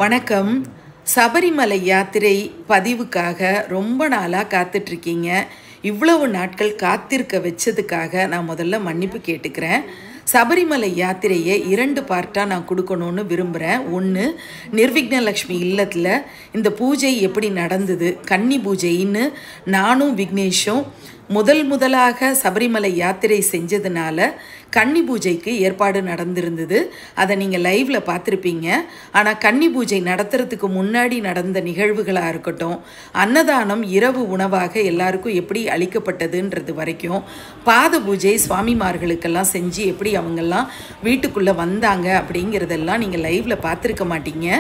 வணக்கம். சபரிமலை யாத்திரை பதிவுக்காக ரொம்ப நாளாக காத்துட்ருக்கீங்க. இவ்வளவு நாட்கள் காத்திருக்க வச்சதுக்காக நான் முதல்ல மன்னிப்பு கேட்டுக்கிறேன். சபரிமலை யாத்திரையை 2 பார்ட்டாக நான் கொடுக்கணும்னு விரும்புகிறேன். ஒன்று, நிர்விக்னலக்ஷ்மி இல்லத்தில் இந்த பூஜை எப்படி நடந்தது, கன்னி பூஜைன்னு நானும் விக்னேஷும் முதலாக சபரிமலை யாத்திரை செஞ்சதுனால கன்னி பூஜைக்கு ஏற்பாடு நடந்திருந்தது. அதை நீங்கள் லைவில் பார்த்துருப்பீங்க. ஆனால் கன்னி பூஜை நடத்துறதுக்கு முன்னாடி நடந்த நிகழ்வுகளாக இருக்கட்டும், அன்னதானம் இரவு உணவாக எல்லாருக்கும் எப்படி அளிக்கப்பட்டதுன்றது வரைக்கும், பாத பூஜை சுவாமிமார்களுக்கெல்லாம் செஞ்சு எப்படி அவங்கெல்லாம் வீட்டுக்குள்ளே வந்தாங்க அப்படிங்கிறதெல்லாம் நீங்கள் லைவில் பார்த்துருக்க மாட்டீங்க.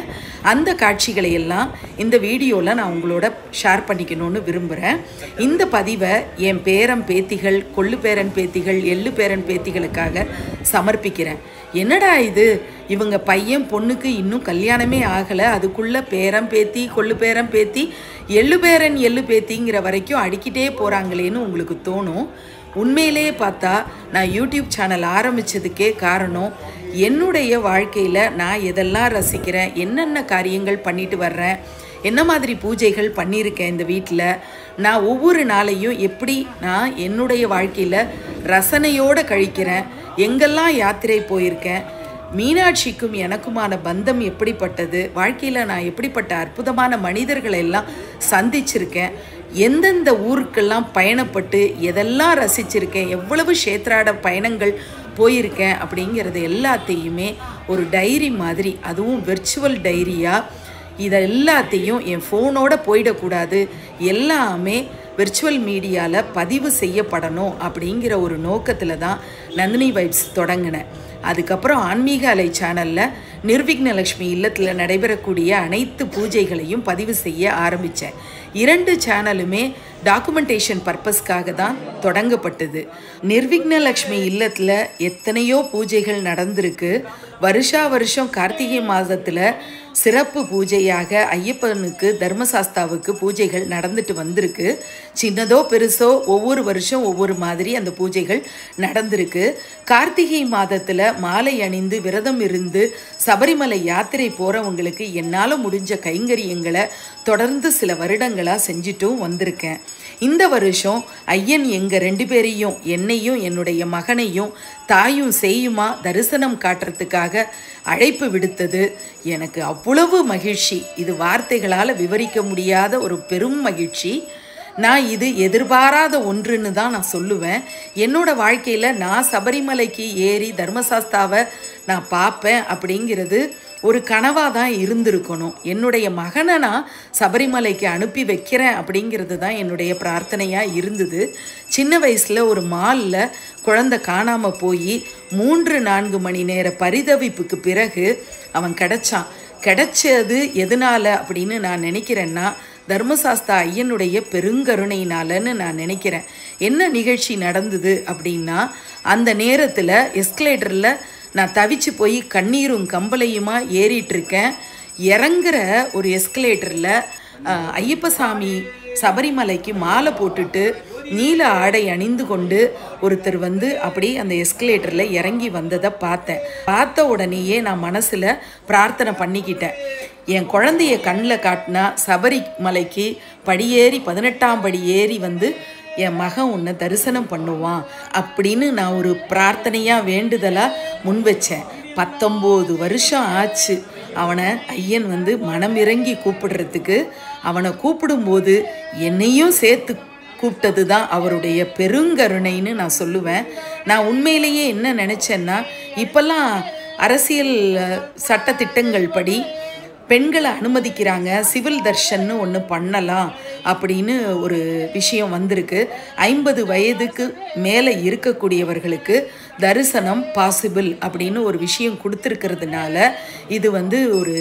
அந்த காட்சிகளை எல்லாம் இந்த வீடியோவில் நான் உங்களோட ஷேர் பண்ணிக்கணும்னு விரும்புகிறேன். இந்த பதிவை என் பேரன் பேத்திகள், கொள்ளு பேரன் பேத்திகள், எள்ளு பேரன் பேத்திகளுக்காக சமர்ப்பிக்கிறேன். என்னடா இது, இவங்க பையன் பொண்ணுக்கு இன்னும் கல்யாணமே ஆகலை, அதுக்குள்ளே பேரன் பேத்தி, கொள்ளு பேரன் பேத்தி, எள்ளு பேரன் எள்ளு பேத்திங்கிற வரைக்கும் அடிக்கிட்டே போகிறாங்களேன்னு உங்களுக்கு தோணும். உண்மையிலேயே பார்த்தா நான் யூடியூப் சேனல் ஆரம்பித்ததுக்கே காரணம், என்னுடைய வாழ்க்கையில் நான் எதெல்லாம் ரசிக்கிறேன், என்னென்ன காரியங்கள் பண்ணிட்டு வர்றேன், என்ன மாதிரி பூஜைகள் பண்ணியிருக்கேன் இந்த வீட்டில், நான் ஒவ்வொரு நாளையும் எப்படி நான் என்னுடைய வாழ்க்கையில் ரசனையோடு கழிக்கிறேன், எங்கெல்லாம் யாத்திரை போயிருக்கேன், மீனாட்சிக்கும் எனக்குமான பந்தம் எப்படிப்பட்டது, வாழ்க்கையில் நான் எப்படிப்பட்ட அற்புதமான மனிதர்களை எல்லாம் சந்திச்சிருக்கேன், எந்தெந்த ஊருக்கெல்லாம் பயணப்பட்டு எதெல்லாம் ரசிச்சிருக்கேன், எவ்வளவு க்ஷேத்ராட பயணங்கள் போயிருக்கேன் அப்படிங்கிறது எல்லாத்தையுமே ஒரு டைரி மாதிரி, அதுவும் வெர்ச்சுவல் டைரியாக இதை எல்லாத்தையும் என் ஃபோனோட போயிடக்கூடாது, எல்லாமே விர்ச்சுவல் மீடியாவில் பதிவு செய்யப்படணும் அப்படிங்கிற ஒரு நோக்கத்தில் தான் நந்தினி வைப்ஸ் தொடங்கினேன். அதுக்கப்புறம் ஆன்மீக அலை சேனலில் நிர்விக்னலக்ஷ்மி இல்லத்தில் நடைபெறக்கூடிய அனைத்து பூஜைகளையும் பதிவு செய்ய ஆரம்பித்தேன். 2 சேனலுமே டாக்குமெண்டேஷன் பர்பஸ்க்காக தான் தொடங்கப்பட்டது. நிர்விக்னலக்ஷ்மி இல்லத்தில் எத்தனையோ பூஜைகள் நடந்திருக்கு. வருஷம் கார்த்திகை மாதத்தில் சிறப்பு பூஜையாக ஐயப்பனுக்கு தர்மசாஸ்தாவுக்கு பூஜைகள் நடந்துட்டு வந்திருக்கு. சின்னதோ பெருசோ ஒவ்வொரு வருஷம் ஒவ்வொரு மாதிரி அந்த பூஜைகள் நடந்திருக்கு. கார்த்திகை மாதத்தில் மாலை அணிந்து விரதம் இருந்து சபரிமலை யாத்திரை போகிறவங்களுக்கு என்னால் முடிஞ்ச கைங்கரியங்களை தொடர்ந்து சில வருடங்களாக செஞ்சிட்டும் வந்திருக்கேன். இந்த வருஷம் ஐயன் எங்கள் 2 பேரையும், என்னையும் என்னுடைய மகனையும் தாயும் சேயுமா தரிசனம் காட்டுறதுக்காக அழைப்பு விடுத்தது எனக்கு அவ்வளவு மகிழ்ச்சி. இது வார்த்தைகளால் விவரிக்க முடியாத ஒரு பெரும் மகிழ்ச்சி. நான் இது எதிர்பாராத ஒன்றுன்னு தான் நான் சொல்லுவேன். என்னோட வாழ்க்கையில் நான் சபரிமலைக்கு ஏறி தர்மசாஸ்தாவை நான் பார்ப்பேன் அப்படிங்கிறது ஒரு கனவாக தான் இருந்திருக்கணும். என்னுடைய மகனை நான் சபரிமலைக்கு அனுப்பி வைக்கிறேன் அப்படிங்கிறது தான் என்னுடைய பிரார்த்தனையாக இருந்தது. சின்ன வயசில் ஒரு மாலில் குழந்தை காணாமல் போய் 3-4 மணி நேர பரிதவிப்புக்கு பிறகு அவன் கிடைச்சது எதனால் அப்படின்னு நான் நினைக்கிறேன்னா, தர்மசாஸ்தா ஐயனுடைய பெருங்கருணையினாலன்னு நான் நினைக்கிறேன். என்ன நிகழ்ச்சி நடந்தது அப்படின்னா, அந்த நேரத்தில் எஸ்கலேட்டரில் நான் தவிச்சு போய் கண்ணீரும் கம்பளையுமா ஏறிட்டுருக்கேன். இறங்குற ஒரு எஸ்கலேட்டரில் ஐயப்பசாமி சபரிமலைக்கு மாலை போட்டுட்டு நீல ஆடை அணிந்து கொண்டு ஒருத்தர் அப்படி அந்த எஸ்கலேட்டரில் இறங்கி வந்ததை பார்த்த உடனேயே நான் மனசில் பிரார்த்தனை பண்ணிக்கிட்டேன். என் குழந்தைய கண்ணில் காட்டினா சபரிமலைக்கு படியேறி 18ஆம் படி ஏறி என் மகன் உன்னை தரிசனம் பண்ணுவான் அப்படின்னு நான் ஒரு பிரார்த்தனையாக வேண்டுதலாக முன் வச்சேன். 19 வருஷம் ஆச்சு அவனை ஐயன் மனமிறங்கி கூப்பிடுறதுக்கு. அவனை கூப்பிடும்போது என்னையும் சேர்த்து கூப்பிட்டது தான் அவருடைய பெருங்கருணைன்னு நான் சொல்லுவேன். நான் உண்மையிலேயே என்ன நினச்சேன்னா, இப்போல்லாம் அரசியல் சட்டத்திட்டங்கள் படி பெண்களை அனுமதிக்கிறாங்க, சிவில் தர்ஷன்னு ஒன்று பண்ணலாம் அப்படின்னு ஒரு விஷயம் வந்திருக்கு. 50 வயதுக்கு மேலே இருக்கக்கூடியவர்களுக்கு தரிசனம் பாசிபிள் அப்படின்னு ஒரு விஷயம் கொடுத்துருக்கிறதுனால, இது ஒரு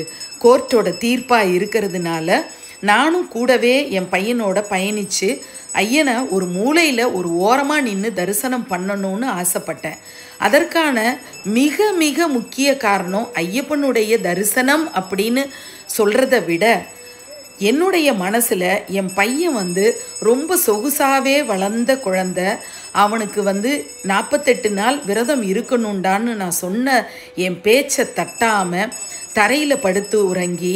கோர்ட்டோட தீர்ப்பாக இருக்கிறதுனால நானும் கூடவே என் பையனோட பயணித்து ஐயனை ஒரு மூலையில் ஒரு ஓரமாக நின்று தரிசனம் பண்ணணும்னு ஆசைப்பட்டேன். அதற்கான மிக மிக முக்கிய காரணம், ஐயப்பனுடைய தரிசனம் அப்படின்னு சொல்கிறத விட என்னுடைய மனசில் என் பையன் ரொம்ப சொகுசாகவே வளர்ந்த குழந்தை, அவனுக்கு 48 நாள் விரதம் இருக்கணுண்டான்னு நான் சொன்ன என் பேச்சை தட்டாமல் தரையில் படுத்து உறங்கி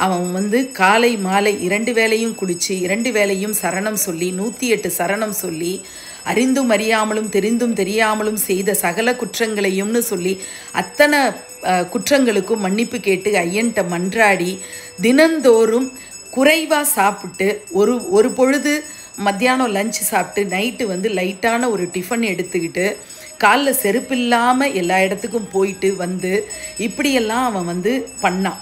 அவன் வந்து காலை மாலை 2 வேளையும் குளித்து 2 வேளையும் சரணம் சொல்லி 108 சரணம் சொல்லி அறிந்தும் அறியாமலும் தெரிந்தும் தெரியாமலும் செய்த சகல குற்றங்களையும்னு சொல்லி அத்தனை குற்றங்களுக்கும் மன்னிப்பு கேட்டு ஐயன்ட்ட மன்றாடி தினந்தோறும் குறைவாக சாப்பிட்டு ஒரு பொழுது மத்தியானம் லஞ்ச் சாப்பிட்டு நைட்டு வந்து லைட்டான ஒரு டிஃபன் எடுத்துக்கிட்டு காலில் செருப்பில்லாமல் எல்லா இடத்துக்கும் போயிட்டு வந்து இப்படியெல்லாம் அவன் வந்து பண்ணான்.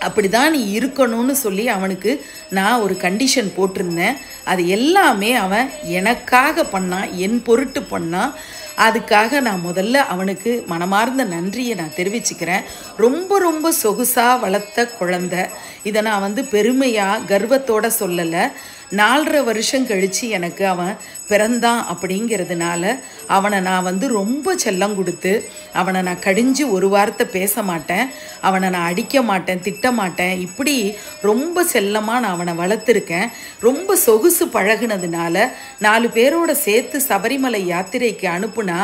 அப்படி தான் நீ இருக்கணும்னு சொல்லி அவனுக்கு நான் ஒரு கண்டிஷன் போட்டிருந்தேன். அது எல்லாமே அவன் எனக்காக பண்ணான், என் பொருட்டு பண்ணான். அதுக்காக நான் முதல்ல அவனுக்கு மனமார்ந்த நன்றியை நான் தெரிவிச்சுக்கிறேன். ரொம்ப ரொம்ப சொகுசாக வளர்த்த குழந்தை. இதை நான் வந்து பெருமையாக கர்வத்தோடு சொல்லலை. 4.5 வருஷம் கழித்து எனக்கு அவன் பிறந்தான். அப்படிங்கிறதுனால அவனை நான் வந்து ரொம்ப செல்லம் கொடுத்து அவனை நான் கடிஞ்சு ஒரு வார்த்தை பேச மாட்டேன், அவனை நான் அடிக்க மாட்டேன், திட்ட மாட்டேன். இப்படி ரொம்ப செல்லமாக நான் அவனை வளர்த்துருக்கேன். ரொம்ப சொகுசு பழகுனதுனால 4 பேரோட சேர்த்து சபரிமலை யாத்திரைக்கு அனுப்புனா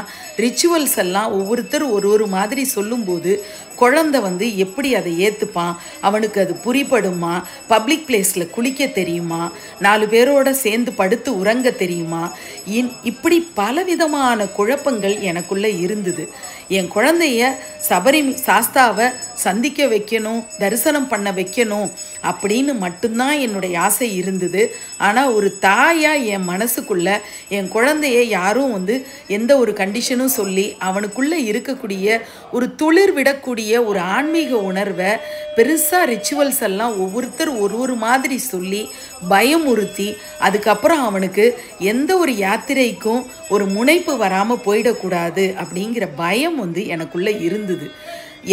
ரிச்சுவல்ஸ் எல்லாம் ஒவ்வொருத்தர் ஒரு மாதிரி சொல்லும்போது குழந்தை வந்து எப்படி அதை ஏற்றுப்பான், அவனுக்கு அது புரிபடுமா, பப்ளிக் பிளேஸில் குளிக்க தெரியுமா, 4 பேரோட சேர்ந்து படுத்து உறங்க தெரியுமா, இப்படி பலவிதமான குழப்பங்கள் எனக்குள்ளே இருந்தது. என் குழந்தைய சாஸ்தாவை சந்திக்க வைக்கணும், தரிசனம் பண்ண வைக்கணும் அப்படின்னு மட்டும்தான் என்னுடைய ஆசை இருந்தது. ஆனால் ஒரு தாயாக என் மனசுக்குள்ளே என் குழந்தைய யாரும் வந்து எந்த ஒரு கண்டிஷனும் சொல்லி அவனுக்குள்ளே இருக்கக்கூடிய ஒரு துளிர் விடக்கூடிய ஒரு ஆன்மீக உணர்வை பெருசாக ரிச்சுவல்ஸ் எல்லாம் ஒவ்வொருத்தர் ஒரு மாதிரி சொல்லி பயமுறுத்தி அதுக்கப்புறம் அவனுக்கு எந்த ஒரு யாத்திரைக்கும் ஒரு முனைப்பு வராமல் போயிடக்கூடாது அப்படிங்கிற பயம் வந்து எனக்குள்ளே இருந்தது.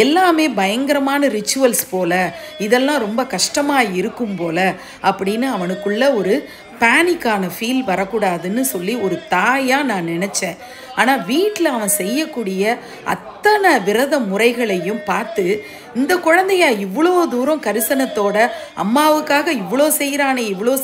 எல்லாமே பயங்கரமான ரிச்சுவல்ஸ் போல், இதெல்லாம் ரொம்ப கஷ்டமாக இருக்கும் போல் அப்படின்னு அவனுக்குள்ள ஒரு பேனிக்கான ஃபீல் வரக்கூடாதுன்னு சொல்லி ஒரு தாயாக நான் நினச்சேன். ஆனால் வீட்டில் அவன் செய்யக்கூடிய அத்தனை விரத முறைகளையும் பார்த்து இந்த குழந்தையா இவ்வளோ தூரம் கரிசனத்தோட அம்மாவுக்காக இவ்வளோ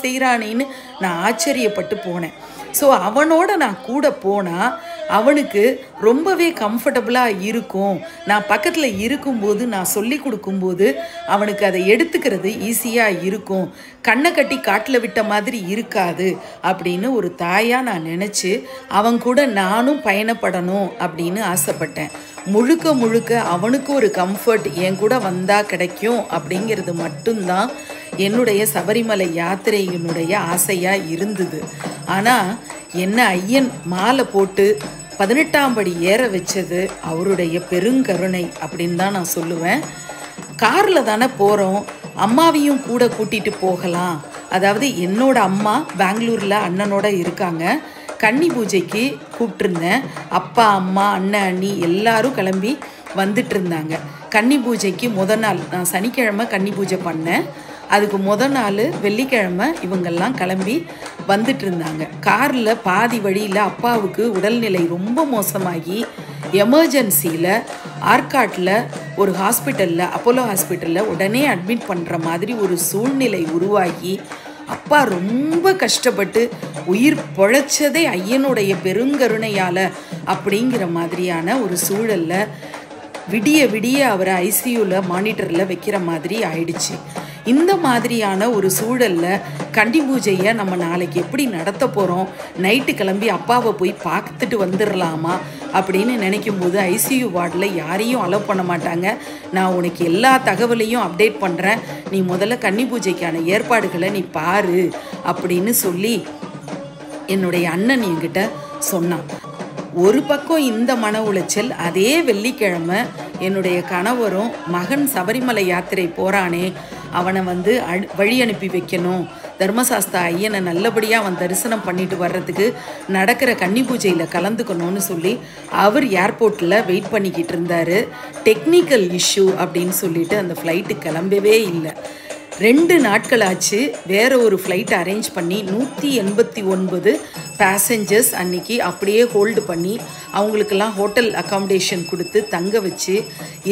செய்கிறானேன்னு நான் ஆச்சரியப்பட்டு போனேன். ஸோ அவனோட நான் கூட போனால் அவனுக்கு ரொம்பவே கம்ஃபர்டபுளாக இருக்கும். நான் பக்கத்தில் இருக்கும்போது நான் சொல்லி கொடுக்கும்போது அவனுக்கு அதை எடுத்துக்கிறது ஈஸியாக இருக்கும், கண்ணை கட்டி காட்டில் விட்ட மாதிரி இருக்காது அப்படின்னு ஒரு தாயாக நான் நினச்சி அவன் கூட நானும் பயணப்படணும் அப்படின்னு ஆசைப்பட்டேன். முழுக்க அவனுக்கு ஒரு கம்ஃபர்ட் என் கூட வந்தால் கிடைக்கும் அப்படிங்கிறது மட்டும்தான் என்னுடைய சபரிமலை யாத்திரையினுடைய ஆசையாக இருந்தது. ஆனால் என்ன ஐயன் மாலை போட்டு 18ஆம் படி ஏற வச்சது அவருடைய பெருங்கருணை அப்படின்னு தான் நான் சொல்லுவேன். காரில் தானே போகிறோம், அம்மாவையும் கூட கூட்டிகிட்டு போகலாம். அதாவது என்னோட அம்மா பெங்களூரில் அண்ணனோட இருக்காங்க. கன்னி பூஜைக்கு கூப்பிட்டுருந்தேன். அப்பா அம்மா அண்ணன் அண்ணி எல்லாரும் கிளம்பி வந்துட்டு இருந்தாங்க. கன்னி பூஜைக்கு நாள் நான் சனிக்கிழமை கன்னி பூஜை பண்ணேன். அதுக்கு நாள் வெள்ளிக்கிழமை இவங்கெல்லாம் கிளம்பி வந்துட்டு இருந்தாங்க. காரில் பாதி வழியில் அப்பாவுக்கு உடல்நிலை ரொம்ப மோசமாகி எமர்ஜென்சியில் ஆர்காட்டில் ஒரு ஹாஸ்பிட்டலில், அப்போலோ ஹாஸ்பிட்டலில் உடனே அட்மிட் பண்ணுற மாதிரி ஒரு சூழ்நிலை உருவாகி அப்பா ரொம்ப கஷ்டப்பட்டு உயிர் பொழைச்சதே ஐயனுடைய பெருங்கருணையால் அப்படிங்கிற மாதிரியான ஒரு சூழலில் விடிய அவரை ஐசியூவில் மானிட்டரில் வைக்கிற மாதிரி ஆயிடுச்சு. இந்த மாதிரியான ஒரு சூழலில் கன்னி பூஜையை நம்ம நாளைக்கு எப்படி நடத்த போகிறோம், நைட்டு கிளம்பி அப்பாவை போய் பார்த்துட்டு வந்துடலாமா அப்படின்னு நினைக்கும் போது ஐசியூ வார்டில் யாரையும் அலோவ் பண்ண மாட்டாங்க. நான் உனக்கு எல்லா தகவலையும் அப்டேட் பண்ணுறேன், நீ முதல்ல கன்னி பூஜைக்கான ஏற்பாடுகளை நீ பாரு அப்படின்னு சொல்லி என்னுடைய அண்ணன் என்கிட்ட சொன்னான். ஒரு பக்கம் இந்த மன உளைச்சல், அதே வெள்ளிக்கிழமை என்னுடைய கணவரும் மகன் சபரிமலை யாத்திரை போகிறானே அவனை வந்து வழி அனுப்பி வைக்கணும், தர்மசாஸ்தா ஐயனை நல்லபடியாக அவன் தரிசனம் பண்ணிட்டு வர்றதுக்கு நடக்கிற கன்னி பூஜையில் கலந்துக்கணும்னு சொல்லி அவர் ஏர்போர்ட்டில் வெயிட் பண்ணிக்கிட்டு இருந்தார். டெக்னிக்கல் இஷ்யூ அப்படின்னு சொல்லிட்டு அந்த ஃப்ளைட்டு கிளம்பவே இல்லை. 2 நாட்கள் ஆச்சு. வேறு ஒரு ஃப்ளைட் அரேஞ்ச் பண்ணி 189 பேசஞ்சர்ஸ் அன்றைக்கி அப்படியே ஹோல்டு பண்ணி அவங்களுக்கெல்லாம் ஹோட்டல் அக்காமடேஷன் கொடுத்து தங்க வச்சு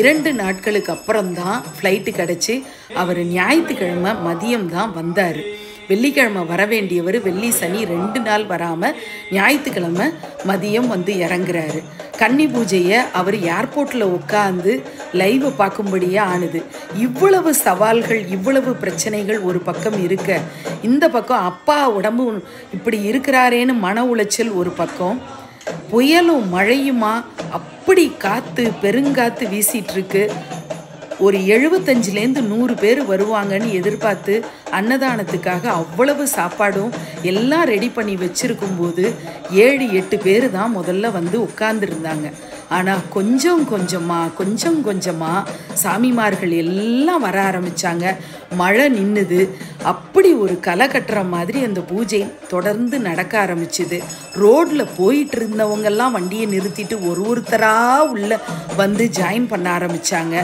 2 நாட்களுக்கு அப்புறம்தான் ஃப்ளைட்டு கிடச்சி அவர் ஞாயிற்றுக்கிழமை மதியம்தான் வந்தார். வெள்ளிக்கிழமை வர வேண்டியவர் வெள்ளி சனி 2 நாள் வராமல் ஞாயிற்றுக்கிழமை மதியம் வந்து இறங்குறாரு. கன்னி பூஜையை அவர் ஏர்போர்ட்டில் உட்காந்து லைவை பார்க்கும்படியே ஆணுது. இவ்வளவு சவால்கள், இவ்வளவு பிரச்சனைகள் ஒரு பக்கம் இருக்க, இந்த பக்கம் அப்பா உடம்பு இப்படி இருக்கிறாரேன்னு மன உளைச்சல் ஒரு பக்கம், புயலும் மழையுமா அப்படி காற்று பெருங்காற்று வீசிகிட்டு இருக்கு. ஒரு 75லேருந்து 100 பேர் வருவாங்கன்னு எதிர்பார்த்து அன்னதானத்துக்காக அவ்வளவு சாப்பாடும் எல்லாம் ரெடி பண்ணி வச்சுருக்கும்போது 7-8 பேர் தான் முதல்ல வந்து உட்கார்ந்துருந்தாங்க. ஆனால் கொஞ்சம் கொஞ்சமாக சாமிமார்கள் எல்லாம் வர ஆரம்பித்தாங்க. மழை நின்றுது. அப்படி ஒரு களை கட்டுற மாதிரி அந்த பூஜை தொடர்ந்து நடக்க ஆரம்பிச்சுது. ரோட்டில் போயிட்டு இருந்தவங்கெல்லாம் வண்டியை நிறுத்திட்டு ஒருத்தராக உள்ள வந்து ஜாயின் பண்ண ஆரம்பித்தாங்க.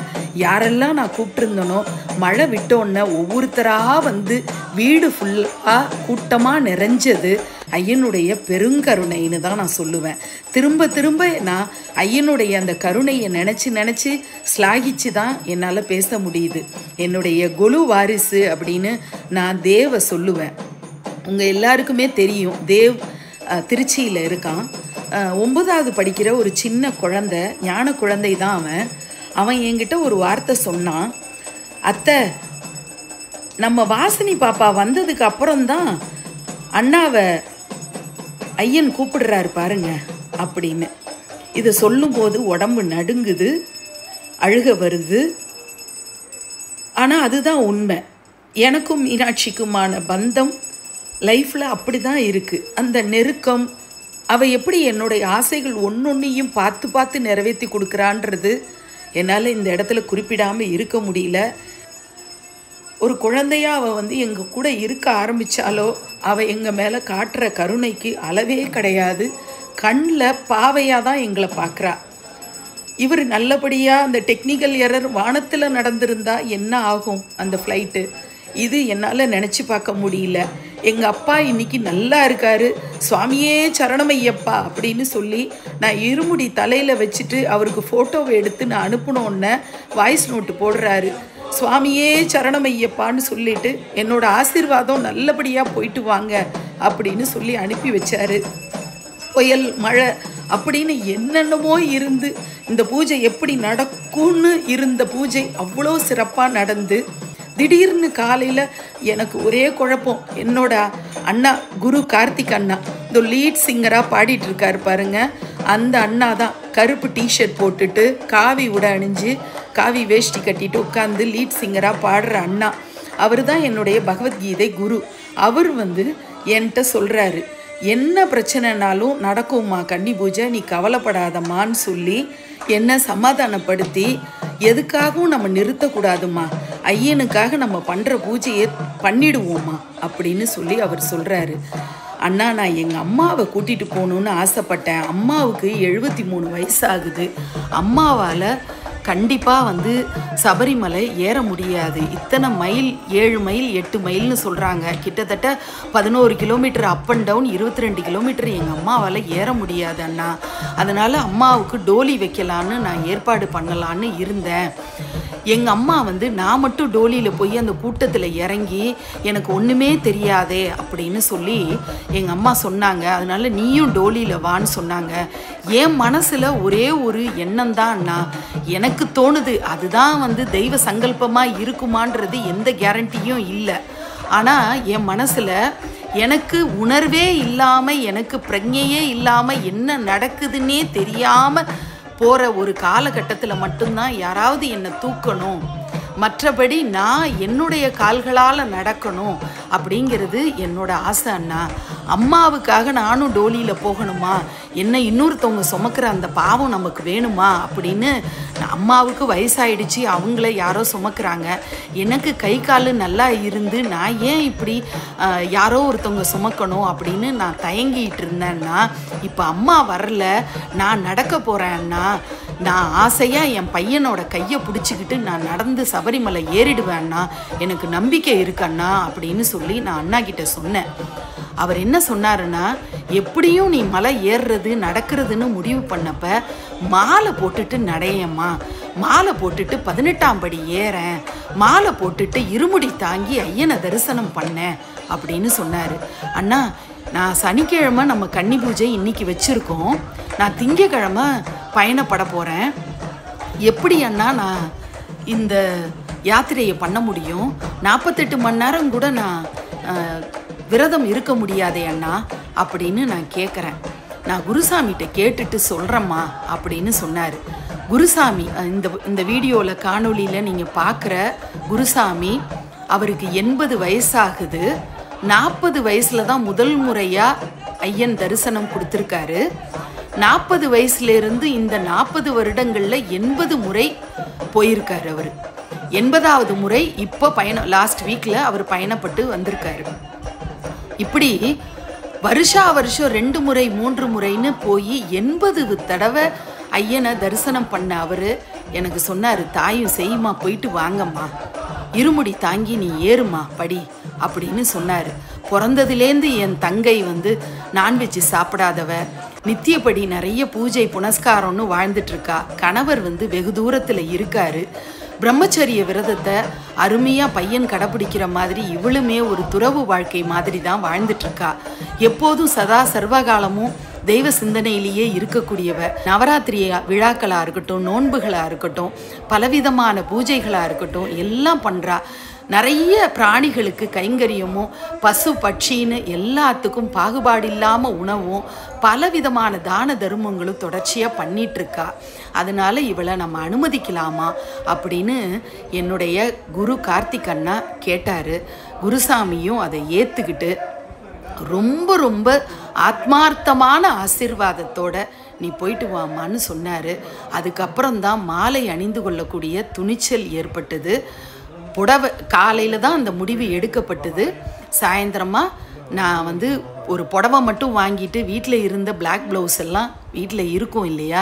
யாரெல்லாம் நான் கூப்பிட்டுருந்தனோ மழை விட்டோன்னே ஒவ்வொருத்தராக வந்து வீடு ஃபுல்லாக கூட்டமாக நிறைஞ்சது. ஐயனுடைய பெருங்கருணைன்னு தான் நான் சொல்லுவேன். திரும்ப நான் ஐயனுடைய அந்த கருணையை நினச்சி ஸ்லாகிச்சு தான் என்னால் பேச முடியுது. என்னுடைய கொலு வாரிசு அப்படின்னு நான் தேவை சொல்லுவேன். உங்கள் எல்லாருக்குமே தெரியும், தேவ் திருச்சியில் இருக்கான். 9வது படிக்கிற ஒரு சின்ன குழந்தை, ஞான குழந்தை தான் அவன் என்கிட்ட ஒரு வார்த்தை சொன்னான். அத்தை, நம்ம வாசினி பாப்பா வந்ததுக்கு அப்புறம்தான் அண்ணாவை ஐயன் கூப்பிடுறாரு பாருங்க அப்படின்னு. இதை சொல்லும்போது உடம்பு நடுங்குது, அழுக வருது. ஆனால் அதுதான் உண்மை. எனக்கும் மீனாட்சிக்குமான பந்தம் லைஃப்பில் அப்படி தான் இருக்குது. அந்த நெருக்கம், அவள் எப்படி என்னுடைய ஆசைகள் ஒன்றொன்றையும் பார்த்து நிறைவேற்றி கொடுக்குறான்றது என்னால் இந்த இடத்துல குறிப்பிடாமல் இருக்க முடியல. ஒரு குழந்தையாக அவள் வந்து எங்கள் கூட இருக்க ஆரம்பித்தாலோ அவள் எங்கள் மேலே காட்டுற கருணைக்கு அளவே கிடையாது. கண்ணில் பாவையாக தான் எங்களை பார்க்குறா. இவர் நல்லபடியாக அந்த டெக்னிக்கல் எரர் வானத்தில் நடந்திருந்தா என்ன ஆகும் அந்த ஃப்ளைட்டு, இது என்னால் நினச்சி பார்க்க முடியல. எங்கள் அப்பா இன்னைக்கு நல்லா இருக்காரு, சுவாமியே சரணமையப்பா அப்படின்னு சொல்லி நான் இருமுடி தலையில் வச்சுட்டு அவருக்கு ஃபோட்டோவை எடுத்து நான் அனுப்பினோன்னே வாய்ஸ் நோட்டு போடுறாரு. சுவாமியே சரணமையப்பான்னு சொல்லிட்டு என்னோட ஆசீர்வாதம் நல்லபடியாக போயிட்டு வாங்க அப்படின்னு சொல்லி அனுப்பி வச்சாரு. புயல் மழை அப்படின்னு என்னென்னமோ இருந்து இந்த பூஜை எப்படி நடக்கும்னு இருந்த பூஜை அவ்வளோ சிறப்பாக நடந்து, திடீர்னு காலையில் எனக்கு ஒரே குழப்பம். என்னோட அண்ணா குரு கார்த்திக் அண்ணா, இந்த லீட் சிங்கராக பாடிட்டு இருக்காரு பாருங்க, அந்த அண்ணா தான் கருப்பு டிஷர்ட் போட்டுட்டு காவி உடை அணிஞ்சு காவி வேஷ்டி கட்டிட்டு உட்காந்து லீட் சிங்கராக பாடுற அண்ணா. அவர் தான் என்னுடைய பகவத்கீதை குரு. அவர் வந்து என்கிட்ட சொல்கிறாரு, என்ன பிரச்சனைனாலும் நடக்கும்மா கன்னி பூஜை, நீ கவலைப்படாதம்மான்னு சொல்லி என்னை சமாதானப்படுத்தி, எதுக்காகவும் நம்ம நிறுத்தக்கூடாதும்மா, ஐயனுக்காக நம்ம பண்ணுற பூஜையை பண்ணிடுவோம்மா அப்படின்னு சொல்லி அவர் சொல்கிறாரு. அண்ணா, நான் எங்கள் அம்மாவை கூட்டிகிட்டு போகணுன்னு ஆசைப்பட்டேன். அம்மாவுக்கு 73 வயசு ஆகுது. அம்மாவால் கண்டிப்பாக வந்து சபரிமலை ஏற முடியாது. இத்தனை மைல், 7 மைல் 8 மைல்னு சொல்கிறாங்க. கிட்டத்தட்ட 11 kilometre up and down, 22 kilometre எங்கள் அம்மாவால் ஏற முடியாது அண்ணா. அதனால் அம்மாவுக்கு டோலி வைக்கலான்னு நான் ஏற்பாடு பண்ணலான்னு இருந்தேன். எங்கள் அம்மா வந்து நான் மட்டும் டோலியில் போய் அந்த கூட்டத்தில் இறங்கி எனக்கு ஒன்றுமே தெரியாதே அப்படின்னு சொல்லி எங்கள் அம்மா சொன்னாங்க. அதனால் நீயும் டோலியில் வான்னு சொன்னாங்க. என் மனசில் ஒரே ஒரு எண்ணம் தான் அண்ணா, எனக்கு தோணுது அதுதான் வந்து தெய்வ சங்கல்பமாக இருக்குமான்றது எந்த கேரண்டியும் இல்லை. ஆனால் என் மனசில் எனக்கு உணர்வே இல்லாமல், எனக்கு பிரஜையே இல்லாமல் என்ன நடக்குதுன்னே தெரியாமல் போகிற ஒரு காலகட்டத்தில் மட்டும்தான் யாராவது என்னை தூக்கணும், மற்றபடி நான் என்னுடைய கால்களால் நடக்கணும் அப்படிங்கிறது என்னோட ஆசை அண்ணா. அம்மாவுக்காக நானும் டோலியில் போகணுமா, என்ன இன்னொருத்தவங்க சுமக்கிற அந்த பாவம் நமக்கு வேணுமா அப்படின்னு. அம்மாவுக்கு வயசாயிடுச்சு, அவங்கள யாரோ சுமக்கிறாங்க. எனக்கு கை கால் நல்லா இருந்து நான் ஏன் இப்படி யாரோ ஒருத்தவங்க சுமக்கணும் அப்படின்னு நான் தயங்கிட்டு இருந்தேன்னா, இப்போ அம்மா வரல, நான் நடக்க போகிறேன்னா, நான் ஆசையாக என் பையனோட கையை பிடிச்சிக்கிட்டு நான் நடந்து சபரிமலை ஏறிடுவேன்னா, எனக்கு நம்பிக்கை இருக்கண்ணா அப்படின்னு சொல்லி நான் அண்ணா கிட்ட சொன்னேன். அவர் என்ன சொன்னாருன்னா, எப்படியும் நீ மலை ஏறுறது நடக்கிறதுன்னு முடிவு பண்ணப்ப மாலை போட்டுட்டு நடையம்மா, மாலை போட்டுட்டு 18ஆம் படி ஏறேன், மாலை போட்டுட்டு இருமுடி தாங்கி ஐயனை தரிசனம் பண்ணேன் அப்படின்னு சொன்னார். அண்ணா, நான் சனிக்கிழமை நம்ம கன்னி பூஜை இன்னைக்கு வச்சுருக்கோம், நான் திங்கக்கிழமை பயணப்பட போகிறேன். எப்படி அண்ணா நான் இந்த யாத்திரையை பண்ண முடியும்? 48 மணி நேரம் கூட நான் விரதம் இருக்க முடியாதே அண்ணா அப்படின்னு நான் கேட்குறேன். நான் குருசாமிகிட்ட கேட்டுட்டு சொல்கிறேம்மா அப்படின்னு சொன்னார். குருசாமி இந்த வீடியோவில் காணொளியில் நீங்கள் பார்க்குற குருசாமி, அவருக்கு 80 வயசாகுது. 40 வயசில் தான் முதல் முறையாக ஐயன் தரிசனம் கொடுத்துருக்காரு. 40 வயசுலேருந்து இந்த 40 வருடங்களில் 80 முறை போயிருக்காரு அவர். 80வது முறை இப்போ லாஸ்ட் வீக்கில் அவர் பயணப்பட்டு வந்திருக்காரு. இப்படி வருஷா வருஷம் 2 முறை 3 முறைன்னு போய் 80 தடவை ஐயனை தரிசனம் பண்ண அவர் எனக்கு சொன்னார், தாயும் செய்யுமா, போயிட்டு வாங்கம்மா, இருமுடி தாங்கி நீ ஏறுமா படி அப்படின்னு சொன்னார். பிறந்ததுலேருந்து என் தங்கை நான்வெஜ் சாப்பிடாதவ, நித்தியப்படி நிறைய பூஜை புனஸ்காரம்னு வாழ்ந்துட்டுருக்கா. கணவர் வெகு தூரத்தில் இருக்காரு. பிரம்மச்சரிய விரதத்தை அருமையாக பையன் கடைப்பிடிக்கிற மாதிரி இவளுமே ஒரு துறவு வாழ்க்கை மாதிரி தான் வாழ்ந்துட்டுருக்கா. எப்போதும் சதா சர்வகாலமும் தெய்வ சிந்தனையிலேயே இருக்கக்கூடியவ. நவராத்திரி விழாக்களாக இருக்கட்டும், நோன்புகளாக இருக்கட்டும், பலவிதமான பூஜைகளாக இருக்கட்டும், எல்லாம் பண்ணுறா. நிறைய பிராணிகளுக்கு கைங்கரியமும் பசு பட்சின்னு எல்லாத்துக்கும் பாகுபாடு இல்லாமல் உணவும் பலவிதமான தான தர்மங்களும் தொடர்ச்சியாக பண்ணிகிட்ருக்கா. அதனால் இவளை நம்ம அனுமதிக்கலாமா அப்படின்னு என்னுடைய குரு கார்த்திக் அண்ணா கேட்டார். குருசாமியும் அதை ஏற்றுக்கிட்டு ரொம்ப ரொம்ப ஆத்மார்த்தமான ஆசீர்வாதத்தோட நீ போயிட்டு வாமான்னு சொன்னார். அதுக்கப்புறம்தான் மாலை அணிந்து கொள்ளக்கூடிய துணிச்சல் ஏற்பட்டது. புடவை காலையில் தான் அந்த முடிவு எடுக்கப்பட்டது. சாயந்தரமாக நான் ஒரு புடவை மட்டும் வாங்கிட்டு வீட்டில் இருந்த பிளாக் ப்ளவுஸ் எல்லாம் வீட்டில் இருக்கும் இல்லையா,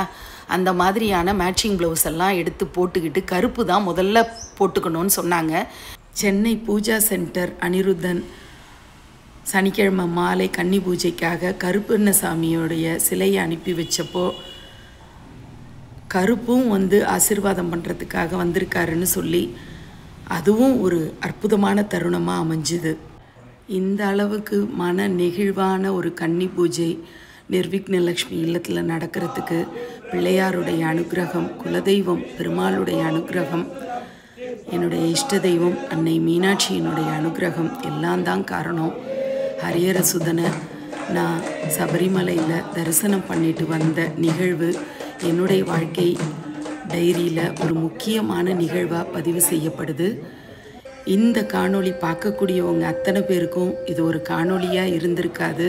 அந்த மாதிரியான மேட்சிங் ப்ளவுஸ் எல்லாம் எடுத்து போட்டுக்கிட்டு, கருப்பு தான் முதல்ல போட்டுக்கணும்னு சொன்னாங்க. சென்னை பூஜா சென்டர் அனிருத்தன் சனிக்கிழமை மாலை கன்னி பூஜைக்காக கருப்பண்ணசாமியோடைய சிலையை அனுப்பி வச்சப்போ கருப்பும் ஆசீர்வாதம் பண்ணுறதுக்காக வந்திருக்காருன்னு சொல்லி அதுவும் ஒரு அற்புதமான தருணமாக அமைஞ்சுது. இந்த அளவுக்கு மன நெகிழ்வான ஒரு கன்னி பூஜை நிர்விக்னலக்ஷ்மி இல்லத்தில் நடக்கிறதுக்கு பிள்ளையாருடைய அனுகிரகம், குலதெய்வம் பெருமாளுடைய அனுகிரகம், என்னுடைய இஷ்ட தெய்வம் அன்னை மீனாட்சியினுடைய அனுகிரகம் எல்லாம் தான் காரணம். ஹரிஹர சுதனை நான் சபரிமலையில் தரிசனம் பண்ணிட்டு வந்த நிகழ்வு என்னுடைய வாழ்க்கை டைரியில் ஒரு முக்கியமான நிகழ்வாக பதிவு செய்யப்படுது. இந்த காணொளி பார்க்கக்கூடியவங்க அத்தனை பேருக்கும் இது ஒரு காணொளியாக இருந்திருக்காது.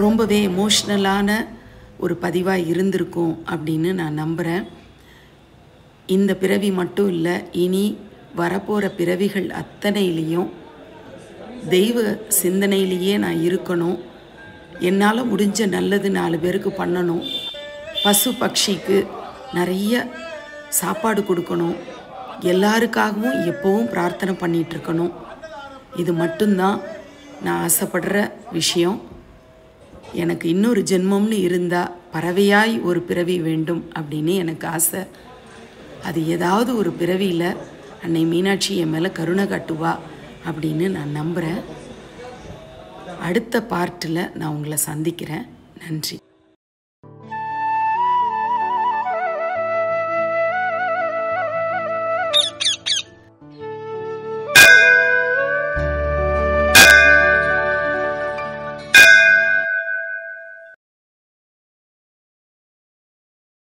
ரொம்பவே எமோஷ்னலான ஒரு பதிவாக இருந்திருக்கும் அப்படின்னு நான் நம்புகிறேன். இந்த பிறவி மட்டும் இல்லை, இனி வரப்போகிற பிறவிகள் அத்தனையிலையும் தெய்வ சிந்தனையிலேயே நான் இருக்கணும். என்னால் முடிஞ்ச நல்லது 4 பேருக்கு பண்ணணும். பசு பட்சிக்கு நிறைய சாப்பாடு கொடுக்கணும். எல்லாருக்காகவும் எப்போவும் பிரார்த்தனை பண்ணிகிட்ருக்கணும். இது மட்டும்தான் நான் ஆசைப்படுற விஷயம். எனக்கு இன்னொரு ஜென்மம்னு இருந்தால் பறவையாய் ஒரு பிறவி வேண்டும் அப்படின்னு எனக்கு ஆசை. அது ஏதாவது ஒரு பிறவியில் அன்னை மீனாட்சி என் மேலே கருணை காட்டுவா அப்படின்னு நான் நம்புகிறேன். அடுத்த பார்ட்டில் நான் உங்களை சந்திக்கிறேன். நன்றி.